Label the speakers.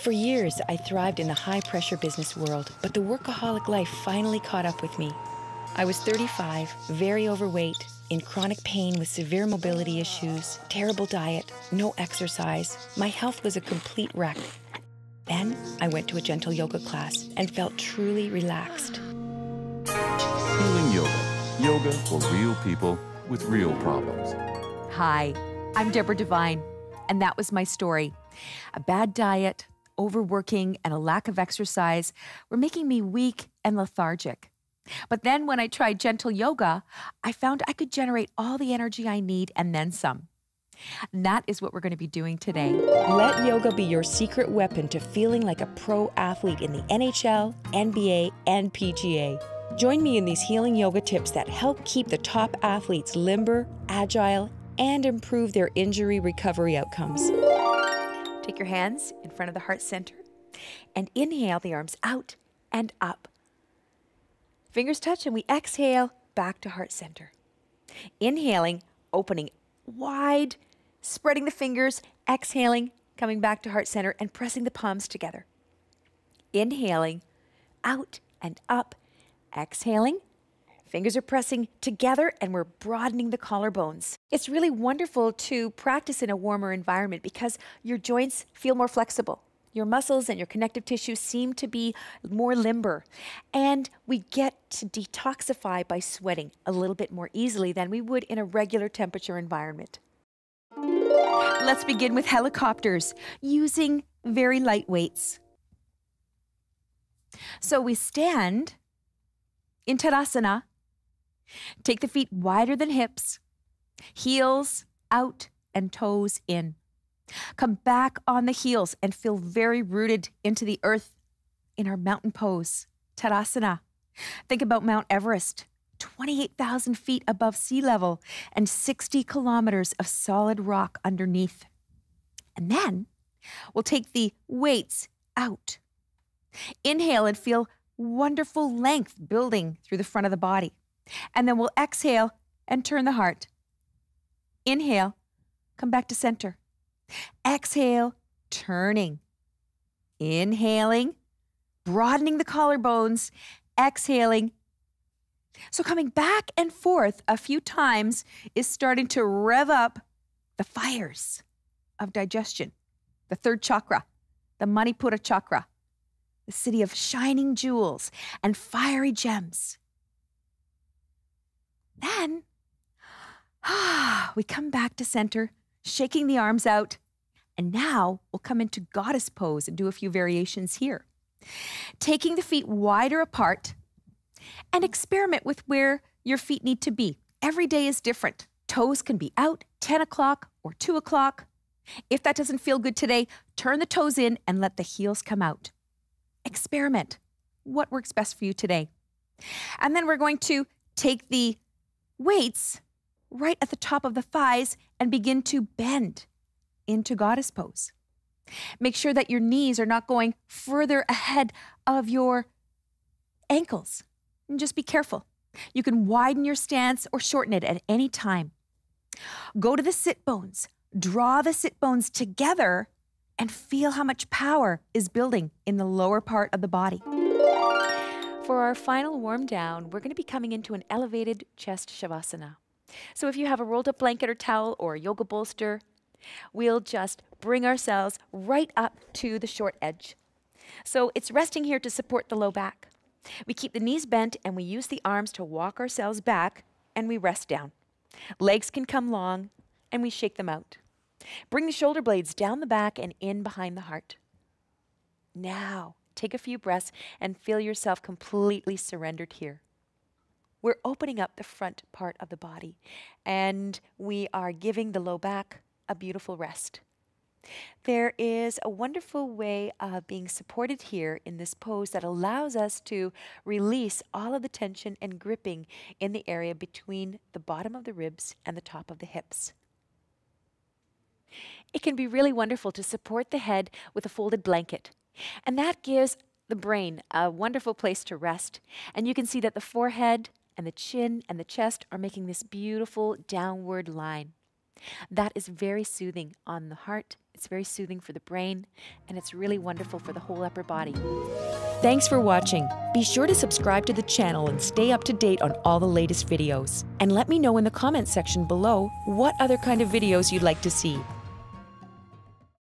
Speaker 1: For years, I thrived in the high-pressure business world, but the workaholic life finally caught up with me. I was 35, very overweight, in chronic pain with severe mobility issues, terrible diet, no exercise. My health was a complete wreck. Then I went to a gentle yoga class and felt truly relaxed.
Speaker 2: Healing Yoga. Yoga for real people with real problems.
Speaker 3: Hi, I'm Deborah Devine, and that was my story. A bad diet, overworking, and a lack of exercise were making me weak and lethargic. But then when I tried gentle yoga, I found I could generate all the energy I need and then some. And that is what we're going to be doing today.
Speaker 1: Let yoga be your secret weapon to feeling like a pro athlete in the NHL, NBA, and PGA. Join me in these healing yoga tips that help keep the top athletes limber, agile, and improve their injury recovery outcomes.
Speaker 3: Take your hands in front of the heart center and inhale the arms out and up. Fingers touch and we exhale back to heart center. Inhaling, opening wide, spreading the fingers, exhaling, coming back to heart center and pressing the palms together. Inhaling, out and up, exhaling. Fingers are pressing together and we're broadening the collarbones. It's really wonderful to practice in a warmer environment because your joints feel more flexible. Your muscles and your connective tissue seem to be more limber. And we get to detoxify by sweating a little bit more easily than we would in a regular temperature environment. Let's begin with helicopters using very light weights. So we stand in Tadasana. Take the feet wider than hips, heels out and toes in. Come back on the heels and feel very rooted into the earth in our mountain pose, Tadasana. Think about Mount Everest, 28,000 feet above sea level and 60 kilometers of solid rock underneath. And then we'll take the weights out. Inhale and feel wonderful length building through the front of the body. And then we'll exhale and turn the heart. Inhale, come back to center. Exhale, turning. Inhaling, broadening the collarbones. Exhaling. So coming back and forth a few times is starting to rev up the fires of digestion. The third chakra, the Manipura chakra, the city of shining jewels and fiery gems. Then, we come back to center, shaking the arms out. And now we'll come into goddess pose and do a few variations here. Taking the feet wider apart and experiment with where your feet need to be. Every day is different. Toes can be out 10 o'clock or 2 o'clock. If that doesn't feel good today, turn the toes in and let the heels come out. Experiment. What works best for you today? And then we're going to take the weights right at the top of the thighs and begin to bend into goddess pose. Make sure that your knees are not going further ahead of your ankles. And just be careful. You can widen your stance or shorten it at any time. Go to the sit bones. Draw the sit bones together and feel how much power is building in the lower part of the body. For our final warm down, we're going to be coming into an elevated chest shavasana. So if you have a rolled up blanket or towel or a yoga bolster, we'll just bring ourselves right up to the short edge. So it's resting here to support the low back. We keep the knees bent and we use the arms to walk ourselves back and we rest down. Legs can come long and we shake them out. Bring the shoulder blades down the back and in behind the heart. Now, take a few breaths and feel yourself completely surrendered here. We're opening up the front part of the body and we are giving the low back a beautiful rest. There is a wonderful way of being supported here in this pose that allows us to release all of the tension and gripping in the area between the bottom of the ribs and the top of the hips. It can be really wonderful to support the head with a folded blanket, and that gives the brain a wonderful place to rest. And you can see that the forehead and the chin and the chest are making this beautiful downward line. That is very soothing on the heart. It's
Speaker 1: It's very soothing for the brain, and it's really wonderful for the whole upper body. Thanks for watching. Be sure to subscribe to the channel and stay up to date on all the latest videos. And let me know in the comments section below what other kind of videos you'd like to see.